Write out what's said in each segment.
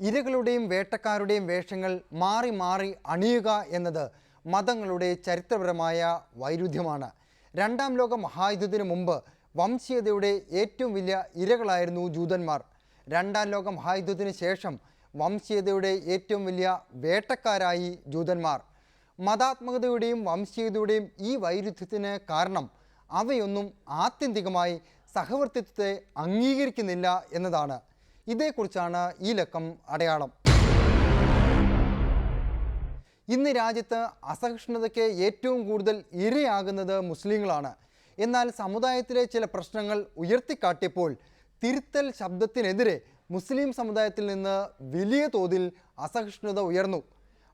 ഇരകളുടെയും വേട്ടക്കാരുടെയും വേഷങ്ങൾ മാറി മാറി അണിയുക എന്നത് മതങ്ങളുടെ ചരിത്രപരമായ വൈരുദ്ധ്യമാണ്. രണ്ടാം ലോക മഹായുദ്ധത്തിനു മുമ്പ് വംശീയതയുടെ ഏറ്റവും വലിയ ഇരകളായിരുന്നു ജൂതന്മാർ. രണ്ടാം ലോക മഹായുദ്ധത്തിന് ശേഷം വംശീയതയുടെ ഏറ്റവും വലിയ വേട്ടക്കാരായി ജൂതന്മാർ. മതാത്മകതയുടെയും വംശീയതയുടെയും ഈ വൈരുദ്ധ്യത്തിന് കാരണം അവയൊന്നും ആത്യന്തികമായി സഹവർത്തിത്വത്തെ അംഗീകരിക്കുന്നില്ല എന്നതാണ്. ഇതേക്കുറിച്ചാണ് ഈ ലക്കം അടയാളം. ഇന്ന് രാജ്യത്ത് അസഹിഷ്ണുതയ്ക്ക് ഏറ്റവും കൂടുതൽ ഇരയാകുന്നത് മുസ്ലിങ്ങളാണ്. എന്നാൽ സമുദായത്തിലെ ചില പ്രശ്നങ്ങൾ ഉയർത്തിക്കാട്ടിയപ്പോൾ തിരുത്തൽ ശബ്ദത്തിനെതിരെ മുസ്ലിം സമുദായത്തിൽ നിന്ന് വലിയ തോതിൽ അസഹിഷ്ണുത ഉയർന്നു.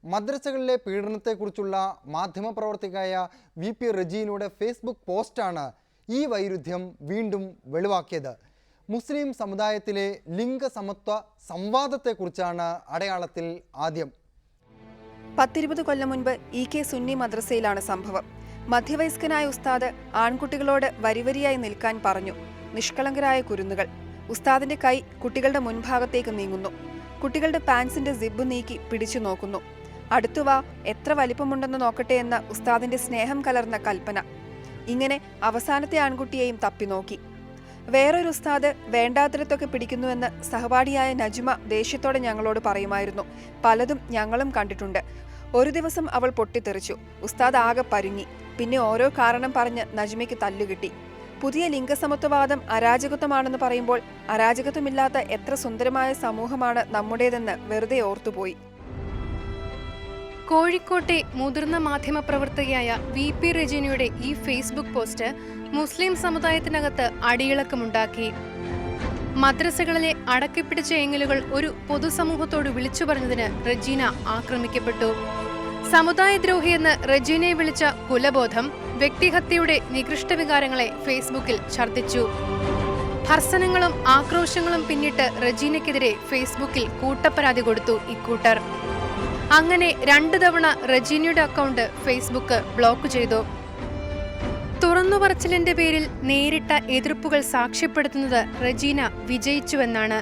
മദ്രസകളിലെ പീഡനത്തെക്കുറിച്ചുള്ള മാധ്യമപ്രവർത്തകയായ VP റജീനയുടെ ഫേസ്ബുക്ക് പോസ്റ്റാണ് ഈ വൈരുദ്ധ്യം വീണ്ടും വെളിവാക്കിയത്. മുസ്ലിം സമുദായത്തിലെ ലിംഗസമത്വ സംവാദത്തെക്കുറിച്ചാണ് അടയാളത്തിൽ ആദ്യം. 10-20 കൊല്ലം മുൻപ് EK സുന്നി മദ്രസയിലാണ് സംഭവം. മധ്യവയസ്കനായ ഉസ്താദ് ആൺകുട്ടികളോട് വരിവരിയായി നിൽക്കാൻ പറഞ്ഞു. നിഷ്കളങ്കരായ കുരുന്നുകൾ. ഉസ്താദിന്റെ കൈ കുട്ടികളുടെ മുൻഭാഗത്തേക്ക് നീങ്ങുന്നു. കുട്ടികളുടെ പാൻസിന്റെ സിബ് നീക്കി പിടിച്ചു നോക്കുന്നു. അടുത്തുവാ, എത്ര വലിപ്പമുണ്ടെന്ന് നോക്കട്ടെ എന്ന ഉസ്താദിന്റെ സ്നേഹം കലർന്ന കൽപ്പന. ഇങ്ങനെ അവസാനത്തെ ആൺകുട്ടിയെയും തപ്പി നോക്കി. വേറൊരു ഉസ്താദ് വേണ്ടാത്തരത്തൊക്കെ പിടിക്കുന്നുവെന്ന് സഹപാഠിയായ നജ്മ ദേഷ്യത്തോടെ ഞങ്ങളോട് പറയുമായിരുന്നു. പലതും ഞങ്ങളും കണ്ടിട്ടുണ്ട്. ഒരു ദിവസം അവൾ പൊട്ടിത്തെറിച്ചു. ഉസ്താദ് ആകെ പരുങ്ങി. പിന്നെ ഓരോ കാരണം പറഞ്ഞ് നജ്മയ്ക്ക് തല്ലുകിട്ടി. പുതിയ ലിംഗസമത്വവാദം അരാജകത്വമാണെന്ന് പറയുമ്പോൾ അരാജകത്വമില്ലാത്ത എത്ര സുന്ദരമായ സമൂഹമാണ് നമ്മുടേതെന്ന് വെറുതെ ഓർത്തുപോയി. കോഴിക്കോട്ടെ മുതിർന്ന മാധ്യമപ്രവർത്തകയായ VP റജീനയുടെ ഈ ഫേസ്ബുക്ക് പോസ്റ്റ് മുസ്ലിം സമുദായത്തിനകത്ത് അടിയിളക്കമുണ്ടാക്കി. മദ്രസകളിലെ അടക്കിപ്പിടിച്ച എങ്ങലുകൾ ഒരു പൊതുസമൂഹത്തോട് വിളിച്ചു പറഞ്ഞതിന് റജീന ആക്രമിക്കപ്പെട്ടു. സമുദായദ്രോഹിയെന്ന് റജീനയെ വിളിച്ച കുലബോധം വ്യക്തിഹത്യയുടെ നികൃഷ്ട വികാരങ്ങളെ ഫേസ്ബുക്കിൽ ഛർദ്ദിച്ചു. ഭർസനങ്ങളും ആക്രോശങ്ങളും പിന്നിട്ട് റജീനയ്ക്കെതിരെ ഫേസ്ബുക്കിൽ കൂട്ടപ്പരാതി കൊടുത്തു ഇക്കൂട്ടർ. അങ്ങനെ 2 തവണ റജീനയുടെ അക്കൗണ്ട് ഫേസ്ബുക്ക് ബ്ലോക്ക് ചെയ്തു. തുറന്നുപറച്ചിലിന്റെ പേരിൽ നേരിട്ട എതിർപ്പുകൾ സാക്ഷ്യപ്പെടുത്തുന്നത് റജീന വിജയിച്ചുവെന്നാണ്.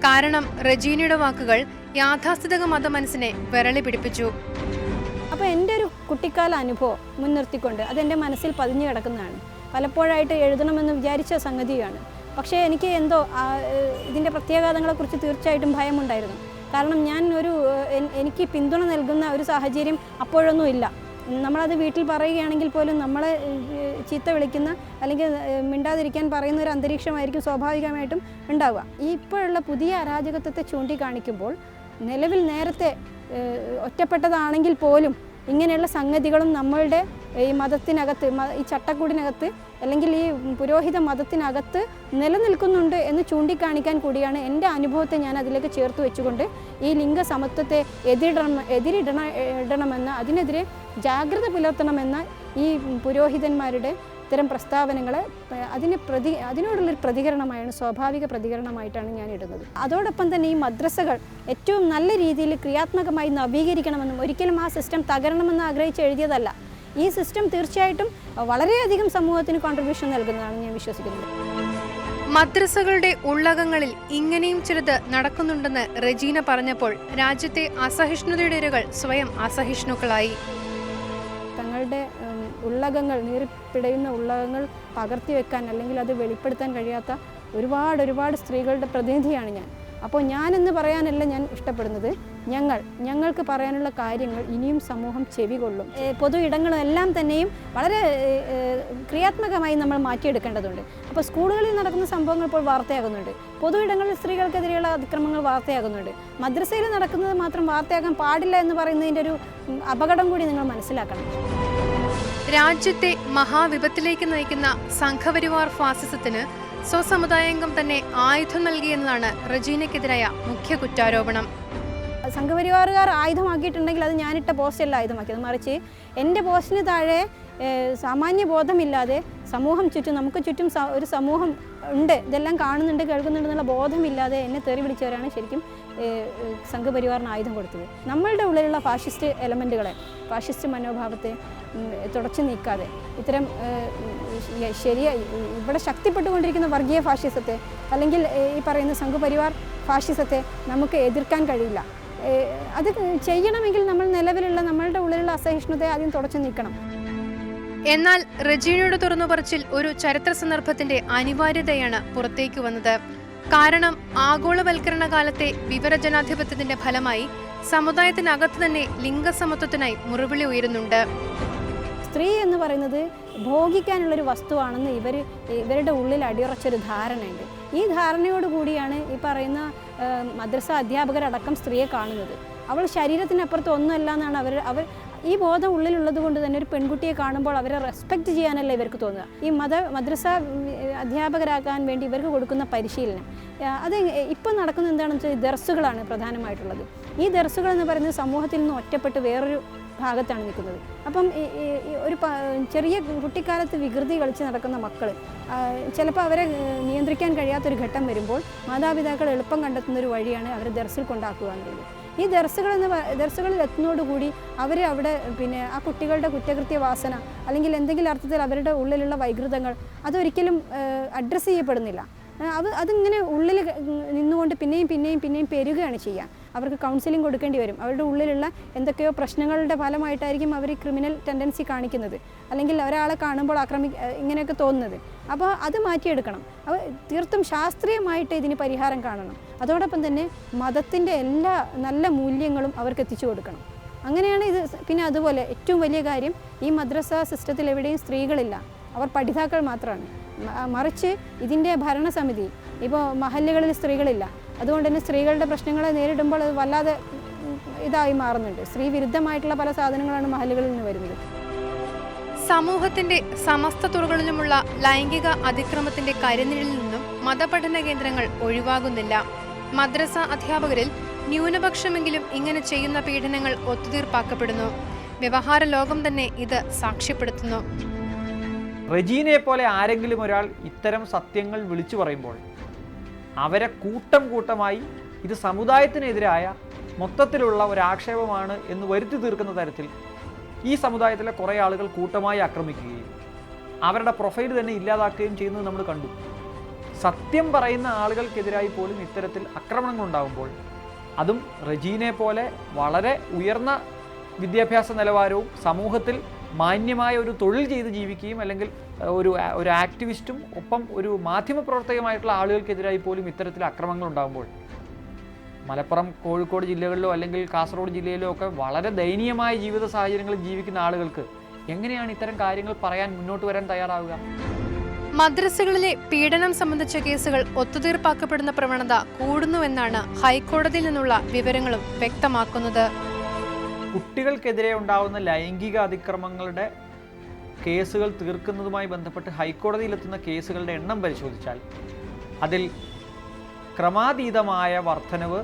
കാരണം റജീനയുടെ വാക്കുകൾ യാഥാസ്ഥിതിക മതമനസ്സിനെ വിരളി പിടിപ്പിച്ചു. അപ്പോൾ എൻ്റെ ഒരു കുട്ടിക്കാല അനുഭവം മുൻനിർത്തിക്കൊണ്ട് അതെൻ്റെ മനസ്സിൽ പതിഞ്ഞു കിടക്കുന്നതാണ്. പലപ്പോഴായിട്ട് എഴുതണമെന്ന് വിചാരിച്ച സംഗതിയാണ്. പക്ഷേ എനിക്ക് എന്തോ ഇതിൻ്റെ പ്രത്യാഘാതങ്ങളെക്കുറിച്ച് തീർച്ചയായിട്ടും ഭയമുണ്ടായിരുന്നു. കാരണം എനിക്ക് പിന്തുണ നൽകുന്ന ഒരു സാഹചര്യം അപ്പോഴൊന്നും ഇല്ല. നമ്മളത് വീട്ടിൽ പറയുകയാണെങ്കിൽ പോലും നമ്മളെ ചീത്ത വിളിക്കുന്ന അല്ലെങ്കിൽ മിണ്ടാതിരിക്കാൻ പറയുന്ന ഒരു അന്തരീക്ഷമായിരിക്കും സ്വാഭാവികമായിട്ടും ഉണ്ടാവുക. ഇപ്പോഴുള്ള പുതിയ അരാജകത്വത്തെ ചൂണ്ടിക്കാണിക്കുമ്പോൾ നിലവിൽ നേരത്തെ ഒറ്റപ്പെട്ടതാണെങ്കിൽ പോലും ഇങ്ങനെയുള്ള സംഗതികളും നമ്മളുടെ ഈ മതത്തിനകത്ത്, ഈ ചട്ടക്കൂടിനകത്ത് അല്ലെങ്കിൽ ഈ പുരോഹിത മതത്തിനകത്ത് നിലനിൽക്കുന്നുണ്ട് എന്ന് ചൂണ്ടിക്കാണിക്കാൻ കൂടിയാണ് എൻ്റെ അനുഭവത്തെ ഞാൻ അതിലേക്ക് ചേർത്ത് വെച്ചുകൊണ്ട് ഈ ലിംഗസമത്വത്തെ എതിരിടണമെന്ന, അതിനെതിരെ ജാഗ്രത പുലർത്തണമെന്ന ഈ പുരോഹിതന്മാരുടെ ഇത്തരം പ്രസ്താവനകളെ അതിനോടുള്ളൊരു പ്രതികരണമായാണ്, സ്വാഭാവിക പ്രതികരണമായിട്ടാണ് ഞാൻ ഇടുന്നത്. അതോടൊപ്പം തന്നെ ഈ മദ്രസകൾ ഏറ്റവും നല്ല രീതിയിൽ ക്രിയാത്മകമായി നവീകരിക്കണമെന്നും ഒരിക്കലും ആ സിസ്റ്റം തകരണമെന്ന് ആഗ്രഹിച്ച് എഴുതിയതല്ല. ഈ സിസ്റ്റം തീർച്ചയായിട്ടും വളരെയധികം സമൂഹത്തിന് കോൺട്രിബ്യൂഷൻ നൽകുന്നതാണ് ഞാൻ വിശ്വസിക്കുന്നത്. മദ്രസകളുടെ ഉള്ളകങ്ങളിൽ ഇങ്ങനെയും ചിലത് നടക്കുന്നുണ്ടെന്ന് റജീന പറഞ്ഞപ്പോൾ രാജ്യത്തെ അസഹിഷ്ണുതയുടെ ഇരകൾ സ്വയം അസഹിഷ്ണുക്കളായി. തങ്ങളുടെ ഉള്ളകങ്ങൾ, നീറിപ്പിടയുന്ന ഉള്ളകങ്ങൾ പകർത്തി വെക്കാൻ അല്ലെങ്കിൽ അത് വെളിപ്പെടുത്താൻ കഴിയാത്ത ഒരുപാട് സ്ത്രീകളുടെ പ്രതിനിധിയാണ് ഞാൻ. അപ്പോൾ ഞാനെന്ന് പറയാനല്ല ഞാൻ ഇഷ്ടപ്പെടുന്നത്, ഞങ്ങൾക്ക് പറയാനുള്ള കാര്യങ്ങൾ ഇനിയും സമൂഹം ചെവികൊള്ളും. പൊതു ഇടങ്ങളെല്ലാം തന്നെയും വളരെ ക്രിയാത്മകമായി നമ്മൾ മാറ്റിയെടുക്കേണ്ടതുണ്ട്. അപ്പോൾ സ്കൂളുകളിൽ നടക്കുന്ന സംഭവങ്ങൾ ഇപ്പോൾ വാർത്തയാകുന്നുണ്ട്. പൊതു ഇടങ്ങളിൽ സ്ത്രീകൾക്കെതിരെയുള്ള അതിക്രമങ്ങൾ വാർത്തയാകുന്നുണ്ട്. മദ്രസയിൽ നടക്കുന്നത് മാത്രം വാർത്തയാകാൻ പാടില്ല എന്ന് പറയുന്നതിൻ്റെ ഒരു അപകടം കൂടി നിങ്ങൾ മനസ്സിലാക്കണം. രാജ്യത്തെ മഹാവിപത്തിലേക്ക് നയിക്കുന്ന സംഘപരിവാർ ഫാസിസത്തിന് സ്വസമുദായാംഗം തന്നെ ആയുധം നൽകിയെന്നതാണ് റജീനയ്ക്കെതിരായ മുഖ്യ കുറ്റാരോപണം. സംഘപരിവാറുകാർ ആയുധമാക്കിയിട്ടുണ്ടെങ്കിൽ അത് ഞാനിട്ട പോസ്റ്റല്ല ആയുധമാക്കിയത്, മറിച്ച് എൻ്റെ പോസ്റ്റിന് താഴെ സാമാന്യ ബോധമില്ലാതെ നമുക്ക് ചുറ്റും ഒരു സമൂഹം ഉണ്ട്, ഇതെല്ലാം കാണുന്നുണ്ട്, കേൾക്കുന്നുണ്ടെന്നുള്ള ബോധമില്ലാതെ എന്നെ തെറി വിളിച്ചവരാണ് ശരിക്കും സംഘപരിവാറിന് ആയുധം കൊടുത്തത്. നമ്മളുടെ ഉള്ളിലുള്ള ഫാഷിസ്റ്റ് എലമെൻറ്റുകളെ ഫാഷിസ്റ്റ് മനോഭാവത്തെ തുടച്ചു നീക്കാതെ ഇത്തരം ഇവിടെ ശക്തിപ്പെട്ടുകൊണ്ടിരിക്കുന്ന വർഗീയ ഫാഷിസത്തെ അല്ലെങ്കിൽ ഈ പറയുന്ന സംഘപരിവാർ ഫാഷിസത്തെ നമുക്ക് എതിർക്കാൻ കഴിയില്ല. അത് ചെയ്യണമെങ്കിൽ നമ്മൾ നിലവിലുള്ള നമ്മളുടെ ഉള്ളിലുള്ള അസഹിഷ്ണുതയെ ആദ്യം തുടച്ചു നീക്കണം. എന്നാൽ റജീനയുടെ തുറന്നുപറച്ചിൽ ഒരു ചരിത്ര സന്ദർഭത്തിന്റെ അനിവാര്യതയാണ് പുറത്തേക്ക് വന്നത്. കാരണം ആഗോളവൽക്കരണ കാലത്തെ വിവരജനാധിപത്യത്തിന്റെ ഫലമായി സമുദായത്തിനകത്ത് തന്നെ ലിംഗസമത്വത്തിനായി മുറിവിളി ഉയരുന്നുണ്ട്. സ്ത്രീ എന്ന് പറയുന്നത് ഭോഗിക്കാനുള്ളൊരു വസ്തുവാണെന്ന് ഇവരുടെ ഉള്ളിൽ അടിയുറച്ചൊരു ധാരണയുണ്ട്. ഈ ധാരണയോടുകൂടിയാണ് ഈ പറയുന്ന മദ്രസ അധ്യാപകരടക്കം സ്ത്രീയെ കാണുന്നത്. അവൾ ശരീരത്തിനപ്പുറത്ത് ഒന്നുമല്ല എന്നാണ് അവർ ഈ ബോധം ഉള്ളിലുള്ളത് കൊണ്ട് തന്നെ ഒരു പെൺകുട്ടിയെ കാണുമ്പോൾ അവരെ റെസ്പെക്റ്റ് ചെയ്യാനല്ല ഇവർക്ക് തോന്നുക. ഈ മദ്രസ അധ്യാപകരാക്കാൻ വേണ്ടി ഇവർക്ക് കൊടുക്കുന്ന പരിശീലനം അത് ഇപ്പം നടക്കുന്നത് എന്താണെന്ന് വെച്ചാൽ ദർസുകളാണ് പ്രധാനമായിട്ടുള്ളത്. ഈ ദർസുകൾ എന്ന് പറയുന്നത് സമൂഹത്തിൽ നിന്ന് ഒറ്റപ്പെട്ട് വേറൊരു ഭാഗത്താണ് നിൽക്കുന്നത്. അപ്പം ഒരു ചെറിയ കുട്ടിക്കാലത്ത് വികൃതി കളിച്ച് നടക്കുന്ന മക്കൾ ചിലപ്പോൾ അവരെ നിയന്ത്രിക്കാൻ കഴിയാത്തൊരു ഘട്ടം വരുമ്പോൾ മാതാപിതാക്കൾ എളുപ്പം കണ്ടെത്തുന്നൊരു വഴിയാണ് അവരെ ദർസിൽ കൊണ്ടാക്കുക എന്നുള്ളത്. ഈ ദർസുകളിൽ എത്തുന്നതോടുകൂടി അവർ അവിടെ ആ കുട്ടികളുടെ കുറ്റകൃത്യ വാസന അല്ലെങ്കിൽ എന്തെങ്കിലും അർത്ഥത്തിൽ അവരുടെ ഉള്ളിലുള്ള വൈകൃതങ്ങൾ അതൊരിക്കലും അഡ്രസ്സ് ചെയ്യപ്പെടുന്നില്ല. അതിങ്ങനെ ഉള്ളിൽ നിന്നുകൊണ്ട് പിന്നെയും പെരുകയാണ് ചെയ്യുക. അവർക്ക് കൗൺസിലിംഗ് കൊടുക്കേണ്ടി വരും. അവരുടെ ഉള്ളിലുള്ള എന്തൊക്കെയോ പ്രശ്നങ്ങളുടെ ഫലമായിട്ടായിരിക്കും അവർ ക്രിമിനൽ ടെൻഡൻസി കാണിക്കുന്നത്, അല്ലെങ്കിൽ ഒരാളെ കാണുമ്പോൾ ഇങ്ങനെയൊക്കെ തോന്നുന്നത്. അപ്പോൾ അത് മാറ്റിയെടുക്കണം. അപ്പോൾ തീർത്തും ശാസ്ത്രീയമായിട്ട് ഇതിന് പരിഹാരം കാണണം. അതോടൊപ്പം തന്നെ മതത്തിൻ്റെ എല്ലാ നല്ല മൂല്യങ്ങളും അവർക്ക് എത്തിച്ചു കൊടുക്കണം. അങ്ങനെയാണ് ഇത്. പിന്നെ അതുപോലെ ഏറ്റവും വലിയ കാര്യം, ഈ മദ്രസ സിസ്റ്റത്തിൽ എവിടെയും സ്ത്രീകളില്ല, അവർ പഠിതാക്കൾ മാത്രമാണ്. മറിച്ച് ഇതിൻ്റെ ഭരണസമിതി ഇപ്പോൾ മഹല്ലുകളിൽ സ്ത്രീകളില്ല. അതുകൊണ്ട് തന്നെ സ്ത്രീകളുടെ പ്രശ്നങ്ങളെ നേരിടുമ്പോൾ അത് വല്ലാതെ ഇതായി മാറുന്നുണ്ട്. സ്ത്രീ വിരുദ്ധമായിട്ടുള്ള പല സാധനങ്ങളാണ് മഹല്ലുകളിൽ നിന്ന് വരുന്നത്. സമൂഹത്തിന്റെ സമസ്ത തുറകളിലുമുള്ള ലൈംഗിക അതിക്രമത്തിന്റെ കരിനിഴലിൽ നിന്നും മതപഠന കേന്ദ്രങ്ങൾ ഒഴിവാകുന്നില്ല. മദ്രസ അധ്യാപകരിൽ ന്യൂനപക്ഷമെങ്കിലും ഇങ്ങനെ ചെയ്യുന്ന പീഡനങ്ങൾ ഒത്തുതീർപ്പാക്കപ്പെടുന്നു. വ്യവഹാര ലോകം തന്നെ ഇത് സാക്ഷ്യപ്പെടുത്തുന്നു. റജീനയെ പോലെ ആരെങ്കിലും ഒരാൾ ഇത്തരം സത്യങ്ങൾ വിളിച്ചു പറയുമ്പോൾ അവരെ കൂട്ടമായി ഇത് സമുദായത്തിനെതിരായ മൊത്തത്തിലുള്ള ഒരാക്ഷേപമാണ് എന്ന് വരുത്തി തീർക്കുന്ന തരത്തിൽ ഈ സമുദായത്തിലെ കുറേ ആളുകൾ കൂട്ടമായി ആക്രമിക്കുകയും അവരുടെ പ്രൊഫൈൽ തന്നെ ഇല്ലാതാക്കുകയും ചെയ്യുന്നത് നമ്മൾ കണ്ടു. സത്യം പറയുന്ന ആളുകൾക്കെതിരായി പോലും ഇത്തരത്തിൽ ആക്രമണങ്ങൾ ഉണ്ടാകുമ്പോൾ, അതും റജീനയെ പോലെ വളരെ ഉയർന്ന വിദ്യാഭ്യാസ നിലവാരവും സമൂഹത്തിൽ മാന്യമായ ഒരു തൊഴിൽ ചെയ്ത് ജീവിക്കുകയും അല്ലെങ്കിൽ ഒരു ആക്ടിവിസ്റ്റും ഒപ്പം ഒരു മാധ്യമപ്രവർത്തകമായിട്ടുള്ള ആളുകൾക്കെതിരായി പോലും ഇത്തരത്തിൽ അക്രമങ്ങൾ ഉണ്ടാകുമ്പോൾ, മലപ്പുറം, കോഴിക്കോട് ജില്ലകളിലോ അല്ലെങ്കിൽ കാസർഗോഡ് ജില്ലയിലോ ഒക്കെ വളരെ ദയനീയമായ ജീവിത സാഹചര്യങ്ങളിൽ ജീവിക്കുന്ന ആളുകൾക്ക് എങ്ങനെയാണ് ഇത്തരം കാര്യങ്ങൾ പറയാൻ മുന്നോട്ട് വരാൻ തയ്യാറാവുക? മദ്രസകളിലെ പീഡനം സംബന്ധിച്ച കേസുകൾ ഒത്തുതീർപ്പാക്കപ്പെടുന്ന പ്രവണത കൂടുന്നുവെന്നാണ് ഹൈക്കോടതിയിൽ നിന്നുള്ള വിവരങ്ങളും വ്യക്തമാക്കുന്നത്. കുട്ടികൾക്കെതിരെ ഉണ്ടാകുന്ന ലൈംഗിക അതിക്രമങ്ങളുടെ കേസുകൾ തീർക്കുന്നതുമായി ബന്ധപ്പെട്ട് ഹൈക്കോടതിയിലെത്തുന്ന കേസുകളുടെ എണ്ണം പരിശോധിച്ചാൽ അതിൽ ക്രമാതീതമായ വർധനവ്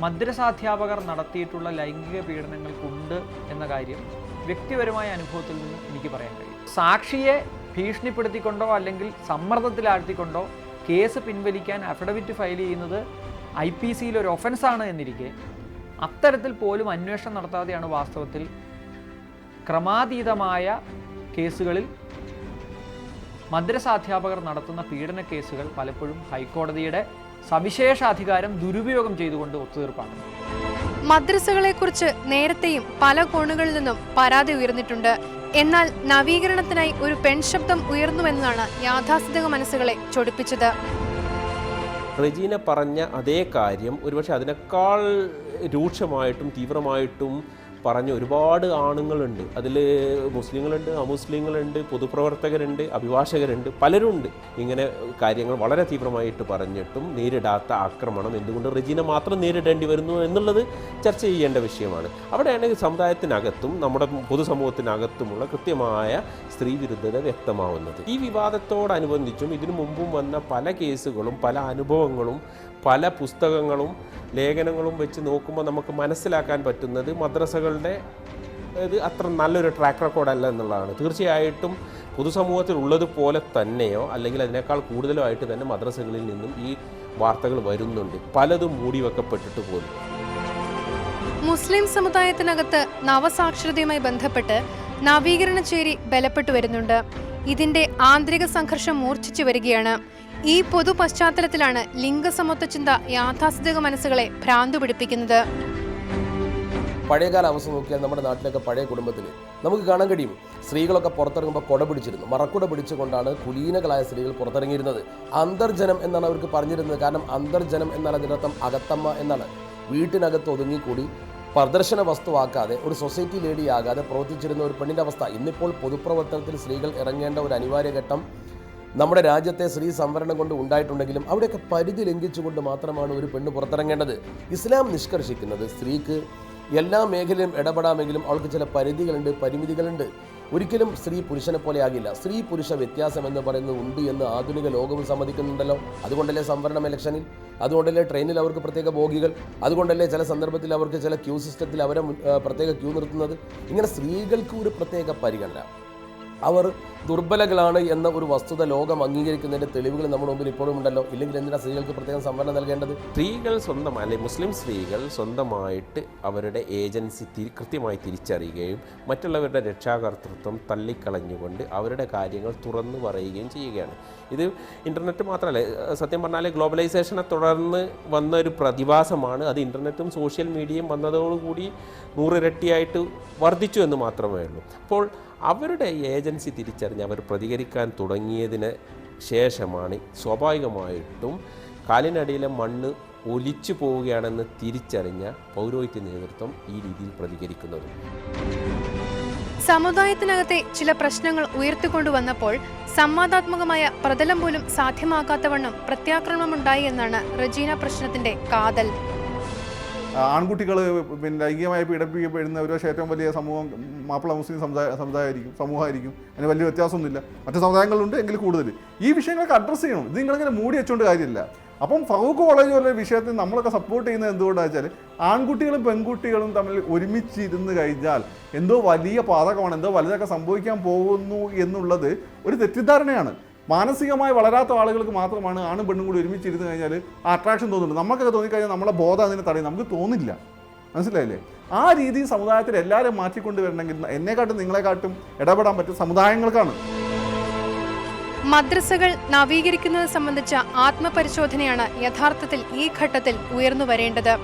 മദ്രസാധ്യാപകർ നടത്തിയിട്ടുള്ള ലൈംഗിക പീഡനങ്ങൾക്കുണ്ട് എന്ന കാര്യം വ്യക്തിപരമായ അനുഭവത്തിൽ നിന്ന് എനിക്ക് പറയാൻ കഴിയും. സാക്ഷിയെ ഭീഷണിപ്പെടുത്തിക്കൊണ്ടോ അല്ലെങ്കിൽ സമ്മർദ്ദത്തിലാഴ്ത്തിക്കൊണ്ടോ കേസ് പിൻവലിക്കാൻ അഫിഡവിറ്റ് ഫയൽ ചെയ്യുന്നത് IPCയിൽ ഒരു ഒഫൻസാണ് എന്നിരിക്കെ അത്തരത്തിൽ പോലും അന്വേഷണം നടത്താതെയാണ് വാസ്തവത്തിൽ ക്രമാതീതമായ കേസുകളിൽ മദ്രസാധ്യാപകർ നടത്തുന്ന പീഡന കേസുകൾ പലപ്പോഴും ഹൈക്കോടതിയുടെ സവിശേഷ അധികാരം ദുരുപയോഗം ചെയ്തുകൊണ്ട് ഒത്തുതീർപ്പാണ്. മദ്രസകളെക്കുറിച്ച് നേരത്തെയും പല കോണുകളിൽ നിന്നും പരാതി ഉയർന്നിട്ടുണ്ട്. എന്നാൽ നവീകരണത്തിനായി ഒരു പെൺശബ്ദം ഉയർന്നുവെന്നാണ് യാഥാസ്ഥിതിക മനസ്സുകളെ ചൊടിപ്പിച്ചത്. റജീന പറഞ്ഞ അതേ കാര്യം ഒരുപക്ഷെ അതിനേക്കാൾ രൂക്ഷമായിട്ടും തീവ്രമായിട്ടും പറഞ്ഞ ഒരുപാട് ആണുങ്ങളുണ്ട്. അതിൽ മുസ്ലിങ്ങളുണ്ട്, അമുസ്ലിങ്ങളുണ്ട്, പൊതുപ്രവർത്തകരുണ്ട്, അഭിഭാഷകരുണ്ട്, പലരുണ്ട്. ഇങ്ങനെ കാര്യങ്ങൾ വളരെ തീവ്രമായിട്ട് പറഞ്ഞിട്ടും നേരിടാത്ത ആക്രമണം എന്തുകൊണ്ട് റജീന മാത്രം നേരിടേണ്ടി വരുന്നു എന്നുള്ളത് ചർച്ച ചെയ്യേണ്ട വിഷയമാണ്. അവിടെയാണ് സമുദായത്തിനകത്തും നമ്മുടെ പൊതുസമൂഹത്തിനകത്തുമുള്ള കൃത്യമായ സ്ത്രീ വിരുദ്ധത വ്യക്തമാവുന്നത്. ഈ വിവാദത്തോടനുബന്ധിച്ചും ഇതിനു മുമ്പും വന്ന പല കേസുകളും പല അനുഭവങ്ങളും പല പുസ്തകങ്ങളും ലേഖനങ്ങളും വെച്ച് നോക്കുമ്പോൾ നമുക്ക് മനസ്സിലാക്കാൻ പറ്റുന്നത് മദ്രസകളുടെ ഇത് അത്ര നല്ലൊരു ട്രാക്ക് റെക്കോർഡല്ല എന്നുള്ളതാണ്. തീർച്ചയായിട്ടും പൊതുസമൂഹത്തിൽ ഉള്ളതുപോലെ തന്നെയോ അല്ലെങ്കിൽ അതിനേക്കാൾ കൂടുതലോ ആയിട്ട് തന്നെ മദ്രസകളിൽ നിന്നും ഈ വാർത്തകൾ വരുന്നുണ്ട്, പലതും മൂടി വെക്കപ്പെട്ടിട്ട് പോലും. മുസ്ലിം സമുദായത്തിനകത്ത് നവസാക്ഷരതയുമായി ബന്ധപ്പെട്ട് നവീകരണ ചേരി ബലപ്പെട്ടു വരുന്നുണ്ട്. ഇതിന്റെ ആന്തരിക സംഘർഷം മൂർച്ഛിച്ചു വരികയാണ്. ഈ പൊതു പശ്ചാത്തലത്തിലാണ് ലിംഗസമത്വ ചിന്ത യാഥാസ്ഥിതിക മനസ്സുകളെ ഭ്രാന്തു പിടിപ്പിക്കുന്നത്. പഴയകാല അവസ്ഥ നോക്കിയാൽ നമ്മുടെ നാട്ടിലൊക്കെ പഴയ കുടുംബത്തിൽ നമുക്ക് കാണാൻ കഴിയും, സ്ത്രീകളൊക്കെ പുറത്തിറങ്ങുമ്പോൾ കുട പിടിച്ചിരുന്നു. മറക്കുട പിടിച്ചുകൊണ്ടാണ് കുലീനകളായ സ്ത്രീകൾ പുറത്തിറങ്ങിയിരുന്നത്. അന്തർജനം എന്നാണ് അവർക്ക് പറഞ്ഞിരുന്നത്. കാരണം അന്തർജനം എന്നാൽ അതിനർത്ഥം അകത്തമ്മ എന്നാണ്. വീട്ടിനകത്ത് ഒതുങ്ങിക്കൂടി പ്രദർശന വസ്തുവാക്കാതെ ഒരു സൊസൈറ്റി ലേഡിയാകാതെ പ്രവർത്തിച്ചിരുന്ന ഒരു പെണ്ണിൻ്റെ അവസ്ഥ. ഇന്നിപ്പോൾ പൊതുപ്രവർത്തനത്തിൽ സ്ത്രീകൾ ഇറങ്ങേണ്ട ഒരു അനിവാര്യ ഘട്ടം നമ്മുടെ രാജ്യത്തെ സ്ത്രീ സംവരണം കൊണ്ട് ഉണ്ടായിട്ടുണ്ടെങ്കിലും അവിടെയൊക്കെ പരിധി ലംഘിച്ചുകൊണ്ട് മാത്രമാണ് ഒരു പെണ്ണ് പുറത്തിറങ്ങേണ്ടത്. ഇസ്ലാം നിഷ്കർഷിക്കുന്നത് സ്ത്രീക്ക് എല്ലാ മേഖലയിലും ഇടപെടാമെങ്കിലും അവൾക്ക് ചില പരിധികളുണ്ട്, പരിമിതികളുണ്ട്. ഒരിക്കലും സ്ത്രീ പുരുഷനെ പോലെ ആകില്ല. സ്ത്രീ പുരുഷ വ്യത്യാസം എന്ന് പറയുന്നത് ഉണ്ട് എന്ന് ആധുനിക ലോകവും സമ്മതിക്കുന്നുണ്ടല്ലോ. അതുകൊണ്ടല്ലേ സംവരണം ഇലക്ഷനിൽ, അതുകൊണ്ടല്ലേ ട്രെയിനിൽ അവർക്ക് പ്രത്യേക ബോഗികൾ, അതുകൊണ്ടല്ലേ ചില സന്ദർഭത്തിൽ അവർക്ക് ചില ക്യൂ സിസ്റ്റത്തിൽ അവരെ പ്രത്യേക ക്യൂ നിർത്തുന്നത്. ഇങ്ങനെ സ്ത്രീകൾക്ക് ഒരു പ്രത്യേക പരിഗണന, അവർ ദുർബലകളാണ് എന്ന ഒരു വസ്തുത ലോകം അംഗീകരിക്കുന്നതിൻ്റെ തെളിവുകൾ നമ്മുടെ മുമ്പിൽ ഇപ്പോഴും ഉണ്ടല്ലോ. ഇല്ലെങ്കിൽ എന്തിനാണ് സ്ത്രീകൾക്ക് പ്രത്യേകം സംവരണം നൽകേണ്ടത്? സ്ത്രീകൾ സ്വന്തമായി, അല്ലെങ്കിൽ മുസ്ലിം സ്ത്രീകൾ സ്വന്തമായിട്ട് അവരുടെ ഏജൻസി കൃത്യമായി തിരിച്ചറിയുകയും മറ്റുള്ളവരുടെ രക്ഷാകർതൃത്വം തള്ളിക്കളഞ്ഞുകൊണ്ട് അവരുടെ കാര്യങ്ങൾ തുറന്നു പറയുകയും ചെയ്യുകയാണ്. ഇത് ഇൻ്റർനെറ്റ് മാത്രമല്ല, സത്യം പറഞ്ഞാൽ ഗ്ലോബലൈസേഷനെ തുടർന്ന് വന്ന ഒരു പ്രതിഭാസമാണ്. അത് ഇൻ്റർനെറ്റും സോഷ്യൽ മീഡിയയും വന്നതോടുകൂടി 100 ഇരട്ടിയായിട്ട് വർദ്ധിച്ചു എന്ന് മാത്രമേ ഉള്ളൂ. അപ്പോൾ അവരുടെ ഏജൻസി തിരിച്ചറിഞ്ഞ് അവർ പ്രതികരിക്കാൻ തുടങ്ങിയതിന് ശേഷമാണ് സ്വാഭാവികമായിട്ടും കാലിനടിയിലെ മണ്ണ് ഒലിച്ചു പോവുകയാണെന്ന് തിരിച്ചറിഞ്ഞ പൗരോഹിത്യ നേതൃത്വം ഈ രീതിയിൽ പ്രതികരിക്കുന്നത്. സമുദായത്തിനകത്തെ ചില പ്രശ്നങ്ങൾ ഉയർത്തിക്കൊണ്ടുവന്നപ്പോൾ സംവാദാത്മകമായ പ്രതലം പോലും സാധ്യമാക്കാത്തവണ്ണം പ്രത്യാക്രമണമുണ്ടായി എന്നാണ് റജീന പ്രശ്നത്തിന്റെ കാതൽ. ആൺകുട്ടികൾ ലൈംഗികമായി പീഡിപ്പിക്കപ്പെടുന്ന ഒരു പക്ഷേ ഏറ്റവും വലിയ സമൂഹം മാപ്പിള മുസ്ലിം സമൂഹമായിരിക്കും. അതിന് വലിയ വ്യത്യാസമൊന്നുമില്ല. മറ്റു സമുദായങ്ങളുണ്ട് എങ്കിൽ കൂടുതൽ ഈ വിഷയങ്ങളൊക്കെ അഡ്രസ്സ് ചെയ്യണം. ഇത് നിങ്ങളിങ്ങനെ മൂടി വെച്ചുകൊണ്ട് കാര്യമില്ല. അപ്പം ഫറൂഖ് കോളേജ് പോലെ വിഷയത്തിൽ നമ്മളൊക്കെ സപ്പോർട്ട് ചെയ്യുന്നത് എന്തുകൊണ്ടാണെന്ന് വെച്ചാൽ ആൺകുട്ടികളും പെൺകുട്ടികളും തമ്മിൽ ഒരുമിച്ചിരുന്ന് കഴിഞ്ഞാൽ എന്തോ വലിയ പാതകമാണ്, എന്തോ വലുതൊക്കെ സംഭവിക്കാൻ പോകുന്നു എന്നുള്ളത് ഒരു തെറ്റിദ്ധാരണയാണ്. മാനസികമായി വളരാത്ത ആളുകൾക്ക് മാത്രമാണ് ആണും പെണ്ണും കൂടി ഒരുമിച്ചിരുന്ന് കഴിഞ്ഞാൽ ആ അട്രാക്ഷൻ തോന്നുന്നുണ്ട്. നമുക്കൊക്കെ തോന്നിക്കഴിഞ്ഞാൽ നമ്മളെ ബോധം അതിനെ തടയും, നമുക്ക് തോന്നില്ല. മനസ്സിലായില്ലേ? ആ രീതി സമുദായത്തിൽ എല്ലാവരും മാറ്റിക്കൊണ്ടുവരണമെങ്കിൽ എന്നെക്കാട്ടും നിങ്ങളെക്കാട്ടും ഇടപെടാൻ പറ്റും സമുദായങ്ങൾക്കാണ്. മദ്രസകൾ നവീകരിക്കുന്നത് സംബന്ധിച്ച ആത്മപരിശോധനയാണ് യഥാർത്ഥത്തിൽ ഈ ഘട്ടത്തിൽ ഉയർന്നു വരേണ്ടത്.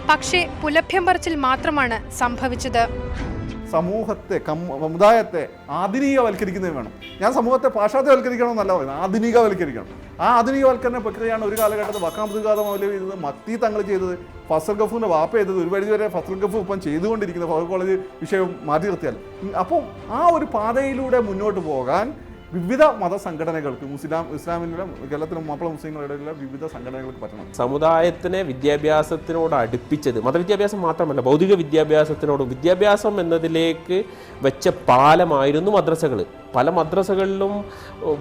പക്ഷേ പുലഭ്യം പറച്ചിൽ മാത്രമാണ് സംഭവിച്ചത്. സമൂഹത്തെ സമുദായത്തെ ആധുനികവൽക്കരിക്കുന്നത് വേണം. ഞാൻ സമൂഹത്തെ പാശ്ചാത്യവൽക്കരിക്കണമെന്നല്ല പറയുന്നത്, ആധുനികവൽക്കരിക്കണം. ആ ആധുനികവൽക്കരണ പ്രക്രിയയാണ് ഒരു കാലഘട്ടത്തിൽ വക്കാം അബ്ദുൽ മൗലവി ചെയ്തത്, മത്തി തങ്ങൾ ചെയ്തത്, ഫസൽ ഗഫൂറിൻ്റെ വാപ്പ ചെയ്തത്. ഒരു പരിധിവരെ ഫസൽ ഗഫൂർ ഇപ്പം ചെയ്തുകൊണ്ടിരിക്കുന്നത് ഫറൂഖ് കോളേജ് വിഷയം മാറ്റി നിർത്തിയാൽ. അപ്പോൾ ആ ഒരു പാതയിലൂടെ മുന്നോട്ട് പോകാൻ വിവിധ മതസംഘടനകൾക്ക്, ഇസ്ലാമിലുള്ള കേരളത്തിലെ മാപ്പിള മുസ്ലിങ്ങളുടെ വിവിധ സംഘടനകൾക്ക് പറ്റണം. സമുദായത്തിനെ വിദ്യാഭ്യാസത്തിനോട് അടുപ്പിച്ചത് മതവിദ്യാഭ്യാസം മാത്രമല്ല, ഭൗതിക വിദ്യാഭ്യാസത്തിനോടും വിദ്യാഭ്യാസം എന്നതിലേക്ക് വെച്ച പാലമായിരുന്നു മദ്രസകൾ. പല മദ്രസകളിലും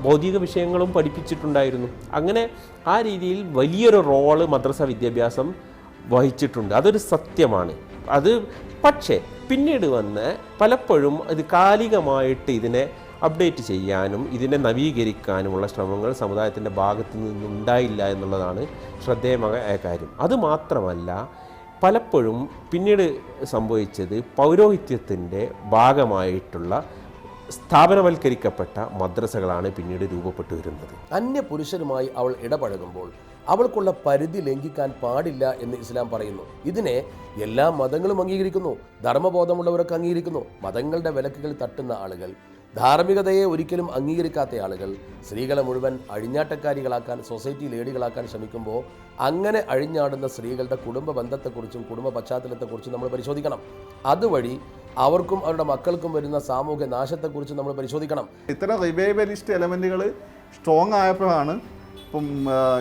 ഭൗതിക വിഷയങ്ങളും പഠിപ്പിച്ചിട്ടുണ്ടായിരുന്നു. അങ്ങനെ ആ രീതിയിൽ വലിയൊരു റോള് മദ്രസ വിദ്യാഭ്യാസം വഹിച്ചിട്ടുണ്ട്. അതൊരു സത്യമാണ്. അത് പക്ഷേ പിന്നീട് വന്ന് പലപ്പോഴും ഇത് കാലികമായിട്ട് ഇതിനെ അപ്ഡേറ്റ് ചെയ്യാനും ഇതിനെ നവീകരിക്കാനുമുള്ള ശ്രമങ്ങൾ സമുദായത്തിൻ്റെ ഭാഗത്തു നിന്നുണ്ടായില്ല എന്നുള്ളതാണ് ശ്രദ്ധേയമായ കാര്യം. അതുമാത്രമല്ല, പലപ്പോഴും പിന്നീട് സംഭവിച്ചത് പൗരോഹിത്യത്തിൻ്റെ ഭാഗമായിട്ടുള്ള സ്ഥാപനവൽക്കരിക്കപ്പെട്ട മദ്രസകളാണ് പിന്നീട് രൂപപ്പെട്ടു വരുന്നത്. അന്യ പുരുഷനുമായി അവൾ ഇടപഴകുമ്പോൾ അവൾക്കുള്ള പരിധി ലംഘിക്കാൻ പാടില്ല എന്ന് ഇസ്ലാം പറയുന്നു. ഇതിനെ എല്ലാ മതങ്ങളും അംഗീകരിക്കുന്നു, ധർമ്മബോധമുള്ളവരൊക്കെ അംഗീകരിക്കുന്നു. മതങ്ങളുടെ വിലക്കുകൾ തട്ടുന്ന ആളുകൾ, ധാർമ്മികതയെ ഒരിക്കലും അംഗീകരിക്കാത്ത ആളുകൾ സ്ത്രീകളെ മുഴുവൻ അഴിഞ്ഞാട്ടക്കാരികളാക്കാൻ, സൊസൈറ്റി ലേഡികളാക്കാൻ ശ്രമിക്കുമ്പോൾ അങ്ങനെ അഴിഞ്ഞാടുന്ന സ്ത്രീകളുടെ കുടുംബ ബന്ധത്തെക്കുറിച്ചും കുടുംബ പശ്ചാത്തലത്തെക്കുറിച്ചും നമ്മൾ പരിശോധിക്കണം. അതുവഴി അവർക്കും അവരുടെ മക്കൾക്കും വരുന്ന സാമൂഹ്യ നാശത്തെക്കുറിച്ച് നമ്മൾ പരിശോധിക്കണം. ഇത്തരം റിവൈവലിസ്റ്റ് എലമെൻറ്റുകൾ സ്ട്രോങ് ആയപ്പോഴാണ് ഇപ്പം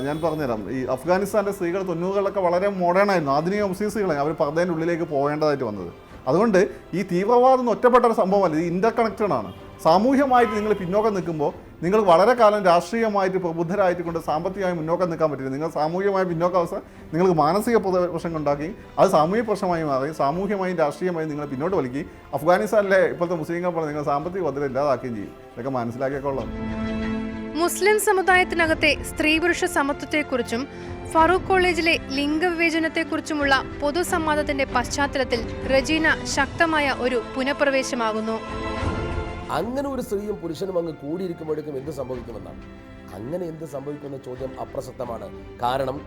ഞാൻ പറഞ്ഞുതരാം, ഈ അഫ്ഗാനിസ്ഥാൻ്റെ സ്ത്രീകൾ 90കളിലൊക്കെ വളരെ മോഡേണായിരുന്നു, ആധുനിക മുസ്ലിം സ്ത്രീകളാണ്. അവർ പർദ്ദേൻ്റെ ഉള്ളിലേക്ക് പോകേണ്ടതായിട്ട് വന്നത്. അതുകൊണ്ട് ഈ തീവ്രവാദം ഒറ്റപ്പെട്ട ഒരു സംഭവമല്ല, ഇത് ഇൻ്റർ കണക്റ്റഡ് ആണ്. സാമൂഹ്യമായിട്ട് നിങ്ങൾ പിന്നോക്കം നിൽക്കുമ്പോൾ നിങ്ങൾ വളരെ കാലം രാഷ്ട്രീയമായിട്ട് പ്രബുദ്ധരായിട്ട് കൊണ്ട് സാമ്പത്തികമായി മുന്നോക്കം നിൽക്കാൻ പറ്റില്ല. നിങ്ങൾ സാമൂഹികമായ പിന്നോക്കാവസ്ഥ നിങ്ങൾക്ക് മാനസിക പ്രശ്നം ഉണ്ടാക്കി, അത് സാമൂഹിക പ്രശ്നമായി മാറി, സാമൂഹ്യമായും രാഷ്ട്രീയമായും നിങ്ങൾ പിന്നോട്ട് വലിക്കുകയും അഫ്ഗാനിസ്ഥാനിലെ ഇപ്പോഴത്തെ മുസ്ലിങ്ങൾ പറഞ്ഞ് നിങ്ങൾ സാമ്പത്തിക ഭദ്രത ഇല്ലാതാക്കുകയും ചെയ്യും. ഇതൊക്കെ മനസ്സിലാക്കിയൊക്കെയുള്ളത്. മുസ്ലിം സമുദായത്തിനകത്തെ സ്ത്രീ പുരുഷ സമത്വത്തെക്കുറിച്ചും ഫറൂഖ് കോളേജിലെ ലിംഗവിവേചനത്തെക്കുറിച്ചുമുള്ള പൊതുസംവാദത്തിന്റെ പശ്ചാത്തലത്തിൽ റജീന ശക്തമായ ഒരു പുനഃപ്രവേശമാകുന്നു. അങ്ങനെ ഒരു സ്ത്രീയും പുരുഷനും അങ്ങ് കൂടിയിരിക്കുമ്പോഴേക്കും എന്ത് സംഭവിക്കുമെന്നാണ്. അങ്ങനെ എന്ത് സംഭവിക്കുമെന്ന ചോദ്യം അപ്രസക്തമാണ്. കാരണം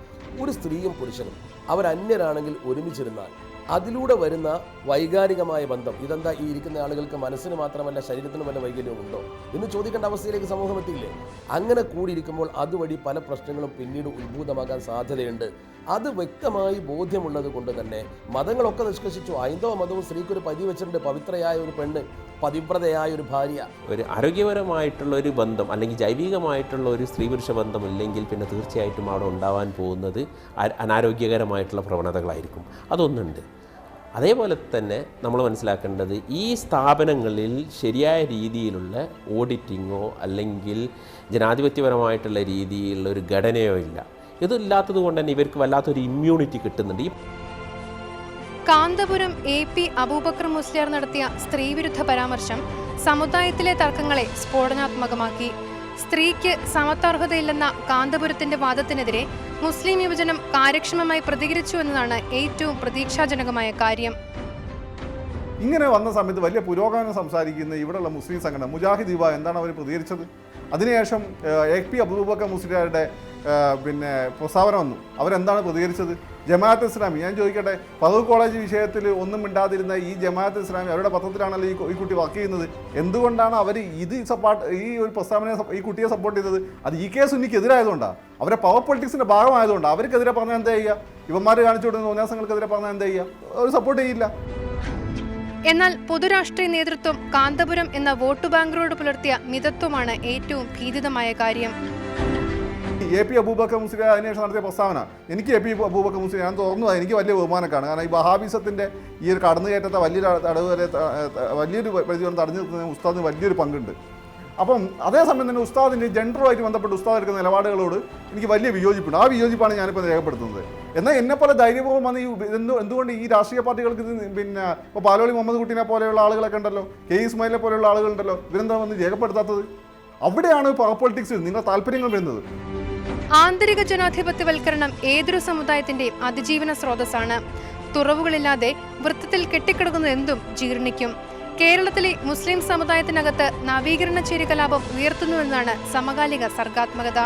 ഒരു സ്ത്രീയും പുരുഷനും അവരന്യരാണെങ്കിൽ ഒരുമിച്ചിരുന്നാൽ അതിലൂടെ വരുന്ന വൈകാരികമായ ബന്ധം ഇതെന്താ ഈ ഇരിക്കുന്ന ആളുകൾക്ക് മനസ്സിന് മാത്രമല്ല ശരീരത്തിന് വല്ല വൈകല്യമുണ്ടോ എന്ന് ചോദിക്കേണ്ട അവസ്ഥയിലേക്ക് സമൂഹം എത്തിയില്ലേ? അങ്ങനെ കൂടിയിരിക്കുമ്പോൾ അതുവഴി പല പ്രശ്നങ്ങളും പിന്നീട് ഉത്ഭൂതമാകാൻ സാധ്യതയുണ്ട്. അത് വ്യക്തമായി ബോധ്യമുള്ളത് കൊണ്ട് തന്നെ മതങ്ങളൊക്കെ നിഷ്കർഷിച്ചു. ഹൈന്ദവ മതവും സ്ത്രീക്കൊരു പരിധി വെച്ചിട്ടുണ്ട്. പവിത്രയായ ഒരു പെണ്ണ്, പതിവ്രതയായ ഒരു ഭാര്യ. ഒരു ആരോഗ്യപരമായിട്ടുള്ള ഒരു ബന്ധം അല്ലെങ്കിൽ ജൈവികമായിട്ടുള്ള ഒരു സ്ത്രീ പുരുഷ ബന്ധമില്ലെങ്കിൽ പിന്നെ തീർച്ചയായിട്ടും അവിടെ ഉണ്ടാവാൻ പോകുന്നത് അനാരോഗ്യകരമായിട്ടുള്ള പ്രവണതകളായിരിക്കും. അതൊന്നുണ്ട്. അതേപോലെ തന്നെ നമ്മൾ മനസ്സിലാക്കേണ്ടത് ഈ സ്ഥാപനങ്ങളിൽ ശരിയായ രീതിയിലുള്ള ഓഡിറ്റിങ്ങോ അല്ലെങ്കിൽ ജനാധിപത്യപരമായിട്ടുള്ള രീതിയിലുള്ള ഒരു ഘടനയോ ഇല്ല. ഇതില്ലാത്തത് കൊണ്ട് തന്നെ ഇവർക്ക് വല്ലാത്തൊരു ഇമ്മ്യൂണിറ്റി കിട്ടുന്നുണ്ട്. കാന്തപുരം AP അബൂബക്കർ മുസ്ലിയാർ നടത്തിയ സ്ത്രീവിരുദ്ധ പരാമർശം സമുദായത്തിലെ തർക്കങ്ങളെ സ്ഫോടനാത്മകമാക്കി. സ്ത്രീക്ക് സമത്വാർഹതയില്ലെന്ന കാന്തപുരത്തിന്റെ വാദത്തിനെതിരെ മുസ്ലിം യുവജനം കാര്യക്ഷമമായി പ്രതികരിച്ചു എന്നതാണ് ഏറ്റവും പ്രതീക്ഷാജനകമായ കാര്യം. ഇങ്ങനെ വന്ന സമയത്ത് വലിയ പുരോഗമനം സംസാരിക്കുന്ന ഇവിടെയുള്ള മുസ്ലിം സംഘടന മുജാഹിദ് യുവ എന്താണ് അവർ പ്രതികരിച്ചത്? അതിനുശേഷം AP അബൂബക്കർ മുസ്ലിയാരുടെ പ്രസ്താവന വന്നു. അവരെന്താണ് പ്രതികരിച്ചത്? ജമാഅത്ത് ഇസ്ലാമി, ഞാൻ ചോദിക്കട്ടെ, ഫറൂഖ് കോളേജ് വിഷയത്തിൽ ഒന്നും മിണ്ടാതിരുന്ന ഈ ജമാഅത്ത് ഇസ്ലാമി അവരുടെ പത്രത്തിലാണല്ലോ ഈ കുട്ടി വർക്ക് ചെയ്യുന്നത്. എന്തുകൊണ്ടാണ് അവർ ഈ ഒരു പ്രസ്താവനയെ ഈ കുട്ടിയെ സപ്പോർട്ട് ചെയ്തത്? അത് EK സുന്നിക്ക് എതിരായതുകൊണ്ടാണ്. അവരെ പവർ പൊളിറ്റിക്സിന്റെ ഭാഗമായതുകൊണ്ട്. അവർക്കെതിരെ പറഞ്ഞാൽ എന്താ ചെയ്യുക? ഇവന്മാർ കാണിച്ചു കൊടുക്കുന്ന ഉന്യാസങ്ങൾക്കെതിരെ പറഞ്ഞാൽ എന്താ ചെയ്യുക? അവർ സപ്പോർട്ട് ചെയ്യില്ല. എന്നാൽ പൊതുരാഷ്ട്രീയ നേതൃത്വം കാന്തപുരം എന്ന വോട്ട് ബാങ്കിനോട് പുലർത്തിയ മിതത്വമാണ് ഏറ്റവും ഭീതിതമായ കാര്യം. AP അബൂബക്കർ മുസ്ലിയാർ അതിനുശേഷം നടത്തിയ പ്രസ്താവന, എനിക്ക് AP അബൂബക്കർ മുസ്ലിയാർ ഞാൻ തുറന്നു, എനിക്ക് വലിയ ബഹുമാനക്കാണ്. കാരണം ഈ വഹാബിസത്തിൻ്റെ ഈ ഒരു കടന്നുകയറ്റത്തെ വലിയൊരു പരിധിയോളം തടഞ്ഞു നിർത്തുന്ന ഉസ്താദിന് വലിയൊരു പങ്കുണ്ട്. അപ്പം അതേസമയം തന്നെ ഉസ്താദിൻ്റെ ജെൻഡറുമായിട്ട് ബന്ധപ്പെട്ട് ഉസ്താദ് എടുക്കുന്ന നിലപാടുകളോട് എനിക്ക് വലിയ വിയോജിപ്പുണ്ട്. ആ വിയോജിപ്പാണ് ഞാനിപ്പോൾ രേഖപ്പെടുത്തുന്നത്. എന്നാൽ എന്നെപ്പോലെ ധൈര്യപൂർവ്വം വന്ന് എന്തുകൊണ്ട് ഈ രാഷ്ട്രീയ പാർട്ടികൾക്ക് ഇപ്പോൾ പാലോളി മുഹമ്മദ് കുട്ടീനെ പോലെയുള്ള ആളുകളൊക്കെ ഉണ്ടല്ലോ, K ഇസ്മായിലിനെ പോലെയുള്ള ആളുകളുണ്ടല്ലോ, ഇവരെന്താ വന്ന് രേഖപ്പെടുത്താത്തത്? അവിടെയാണ് പവർ പൊളിറ്റിക്സ് നിങ്ങളുടെ താല്പര്യങ്ങൾ വരുന്നത്. ആന്തരിക ജനാധിപത്യവൽക്കരണം ഏതൊരു സമുദായത്തിന്റെയും അതിജീവന സ്രോതസ്സാണ്. തുറവുകളില്ലാതെ വൃത്തത്തിൽ കെട്ടിക്കിടക്കുന്ന എന്തും ജീർണിക്കും. കേരളത്തിലെ മുസ്ലിം സമുദായത്തിനകത്ത് നവീകരണ ചേരികലാപം ഉയർത്തുന്നുവെന്നാണ് സമകാലിക സർഗാത്മകത.